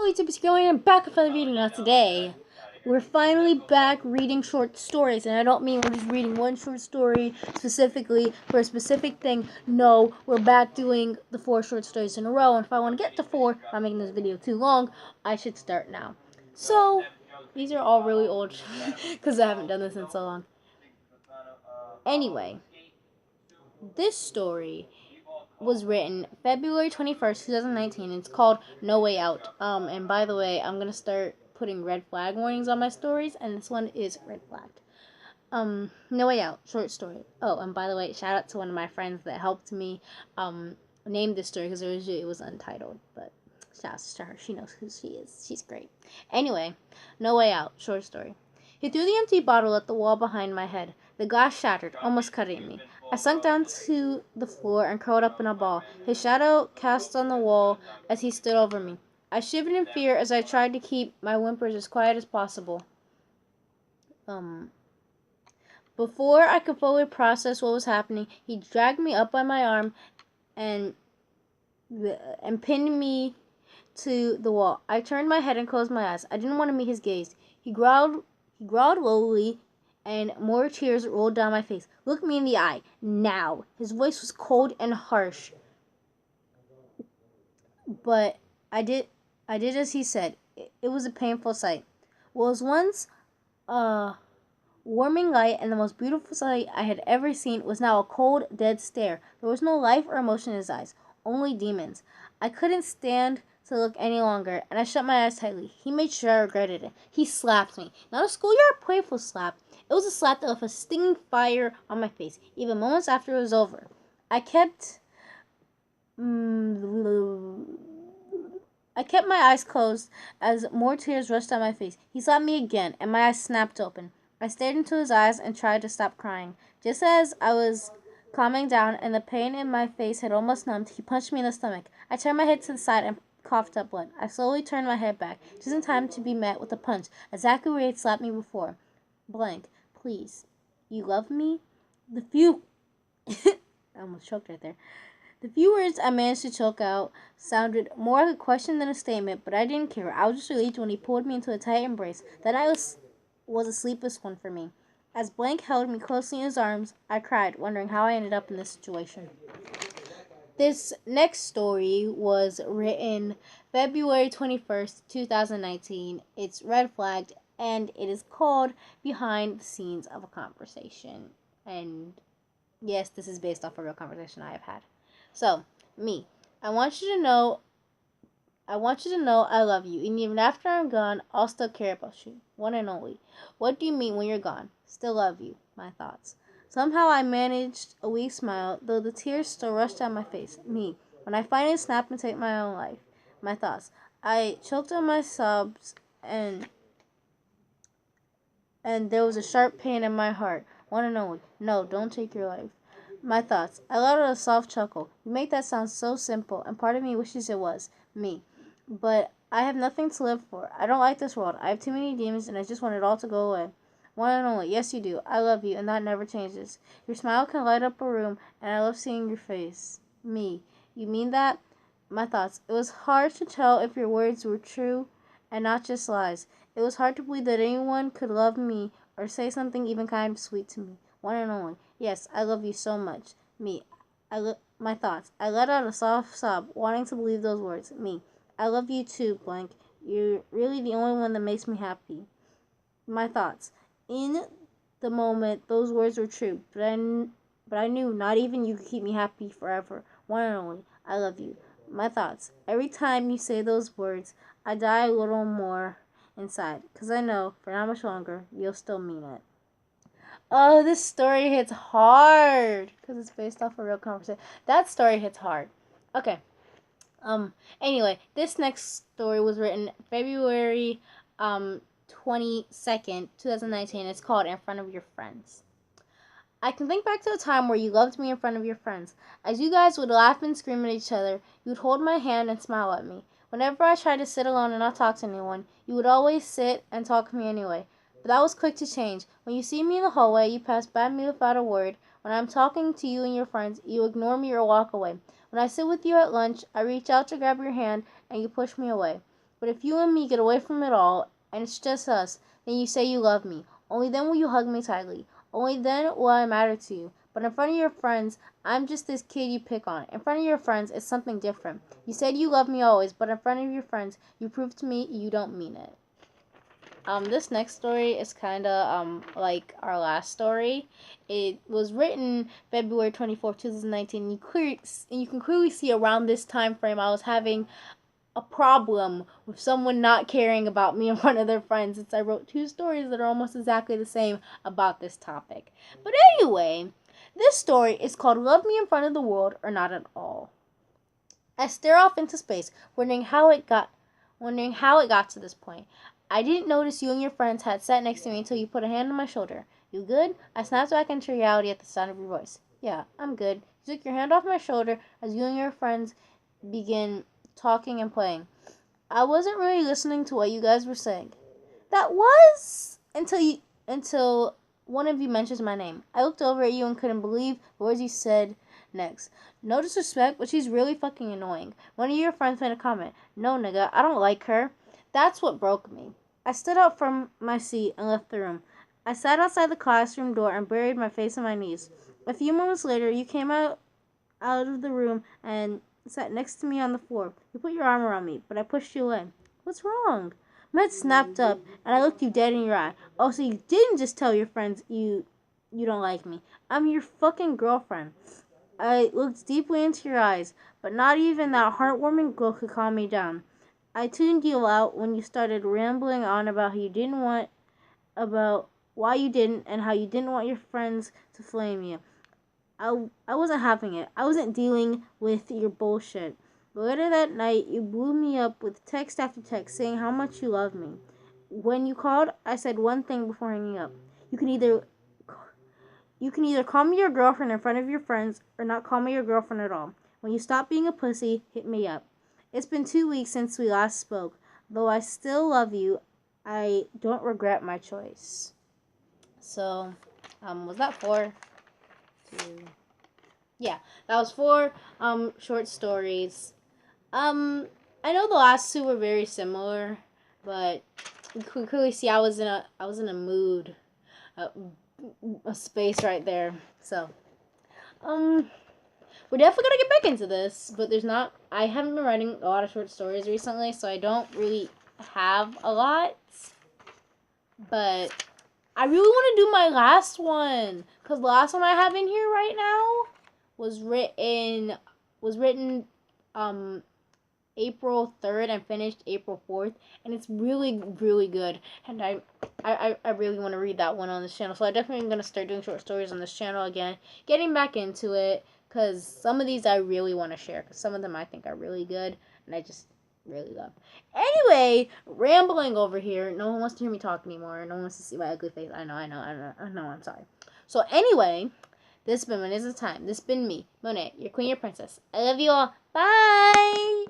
YouTube, it's going and back with another video. Now today, we're finally back reading short stories, and I don't mean we're just reading one short story specifically for a specific thing. No, we're back doing the 4 short stories in a row, and if I want to get to 4, if I'm making this video too long, I should start now. So, these are all really old, because I haven't done this in so long. Anyway, this story was written February 21st, 2019. It's called No Way Out. And by the way, I'm going to start putting red flag warnings on my stories, and this one is red flagged. No Way Out, short story. Oh, and by the way, shout out to one of my friends that helped me name this story, because originally it was untitled, but shout out to her. She knows who she is. She's great. Anyway, No Way Out, short story. He threw the empty bottle at the wall behind my head. The glass shattered, almost cutting me. I sunk down to the floor and curled up in a ball, his shadow cast on the wall as he stood over me. I shivered in fear as I tried to keep my whimpers as quiet as possible. Before I could fully process what was happening, he dragged me up by my arm and pinned me to the wall. I turned my head and closed my eyes. I didn't want to meet his gaze. He growled lowly, and more tears rolled down my face. Look me in the eye, now. His voice was cold and harsh. But I did as he said. It was a painful sight. What was once a warming light and the most beautiful sight I had ever seen was now a cold, dead stare. There was no life or emotion in his eyes, only demons. I couldn't stand to look any longer, and I shut my eyes tightly. He made sure I regretted it. He slapped me. Not a schoolyard playful slap. It was a slap that left a stinging fire on my face, even moments after it was over. I kept my eyes closed as more tears rushed down my face. He slapped me again, and my eyes snapped open. I stared into his eyes and tried to stop crying. Just as I was calming down and the pain in my face had almost numbed, he punched me in the stomach. I turned my head to the side and coughed up blood. I slowly turned my head back, just in time to be met with a punch, exactly where he had slapped me before. Blank, please, you love me? The few... I almost choked right there. The few words I managed to choke out sounded more like a question than a statement, but I didn't care. I was just relieved when he pulled me into a tight embrace. That night was a sleepless one for me. As Blank held me closely in his arms, I cried, wondering how I ended up in this situation. This next story was written February 21st, 2019. It's red flagged, and it is called Behind the Scenes of a Conversation. And yes, this is based off a real conversation I have had. So, me. I want you to know I love you, and even after I'm gone, I'll still care about you. One and only. What do you mean when you're gone? Still love you. My thoughts. Somehow I managed a weak smile, though the tears still rushed down my face. Me. When I finally snapped and take my own life. My thoughts. I choked on my sobs, and there was a sharp pain in my heart. One and only. No, don't take your life. My thoughts. I let out a soft chuckle. You make that sound so simple, and part of me wishes it was. Me. But I have nothing to live for. I don't like this world. I have too many demons, and I just want it all to go away. One and only. Yes, you do. I love you, and that never changes. Your smile can light up a room, and I love seeing your face. Me. You mean that? My thoughts. It was hard to tell if your words were true and not just lies. It was hard to believe that anyone could love me or say something even kind of sweet to me. One and only. Yes, I love you so much. Me. My thoughts. I let out a soft sob, wanting to believe those words. Me. I love you too, Blank. You're really the only one that makes me happy. My thoughts. In the moment, those words were true, but I knew not even you could keep me happy forever. One and only. I love you. My thoughts. Every time you say those words, I die a little more inside, because I know, for not much longer, you'll still mean it. Oh, this story hits hard because it's based off a real conversation. That story hits hard. Okay. Anyway, this next story was written February 22nd, 2019. It's called In Front of Your Friends. I can think back to a time where you loved me in front of your friends. As you guys would laugh and scream at each other, you would hold my hand and smile at me. Whenever I tried to sit alone and not talk to anyone, you would always sit and talk to me anyway. But that was quick to change. When you see me in the hallway, you pass by me without a word. When I'm talking to you and your friends, you ignore me or walk away. When I sit with you at lunch, I reach out to grab your hand and you push me away. But if you and me get away from it all, and it's just us, then you say you love me. Only then will you hug me tightly. Only then will I matter to you. But in front of your friends, I'm just this kid you pick on. In front of your friends, it's something different. You said you love me always, but in front of your friends, you prove to me you don't mean it. This next story is kind of like our last story. It was written February 24th, 2019. You can clearly see around this time frame I was having a problem with someone not caring about me in front of their friends, since I wrote two stories that are almost exactly the same about this topic. But anyway, this story is called Love Me in Front of the World or Not at All. I stare off into space, wondering how it got to this point. I didn't notice you and your friends had sat next to me until you put a hand on my shoulder. You good? I snapped back into reality at the sound of your voice. Yeah, I'm good. You took your hand off my shoulder as you and your friends began talking and playing. I wasn't really listening to what you guys were saying. That was until one of you mentions my name. I looked over at you and couldn't believe the words you said next. No disrespect, but she's really fucking annoying. One of your friends made a comment. No, nigga, I don't like her. That's what broke me. I stood up from my seat and left the room. I sat outside the classroom door and buried my face in my knees. A few moments later, you came out of the room and sat next to me on the floor. You put your arm around me, but I pushed you away. What's wrong? My head snapped up, and I looked you dead in your eye. Oh, so you didn't just tell your friends you don't like me. I'm your fucking girlfriend. I looked deeply into your eyes, but not even that heartwarming glow could calm me down. I tuned you out when you started rambling on about why you didn't, and how you didn't want your friends to flame you. I wasn't having it. I wasn't dealing with your bullshit. But later that night, you blew me up with text after text saying how much you love me. When you called, I said one thing before hanging up. You can either call me your girlfriend in front of your friends or not call me your girlfriend at all. When you stop being a pussy, hit me up. It's been 2 weeks since we last spoke. Though I still love you, I don't regret my choice. So, was that 4? 2. Yeah, that was 4 short stories. I know the last 2 were very similar, but you could clearly see I was in a mood, a space right there. So, we're definitely gonna get back into this, but I haven't been writing a lot of short stories recently, so I don't really have a lot. But I really want to do my last one, because the last one I have in here right now was written April 3rd and finished April 4th, and it's really, really good, and I really want to read that one on this channel, so I definitely am going to start doing short stories on this channel again, getting back into it, because some of these I really want to share, because some of them I think are really good, and I just really love. Anyway, rambling over here. No one wants to hear me talk anymore. No one wants to see my ugly face. I know, I'm sorry. So anyway, this has been Mona's Time. This has been me, Monet, your queen, your princess. I love you all. Bye!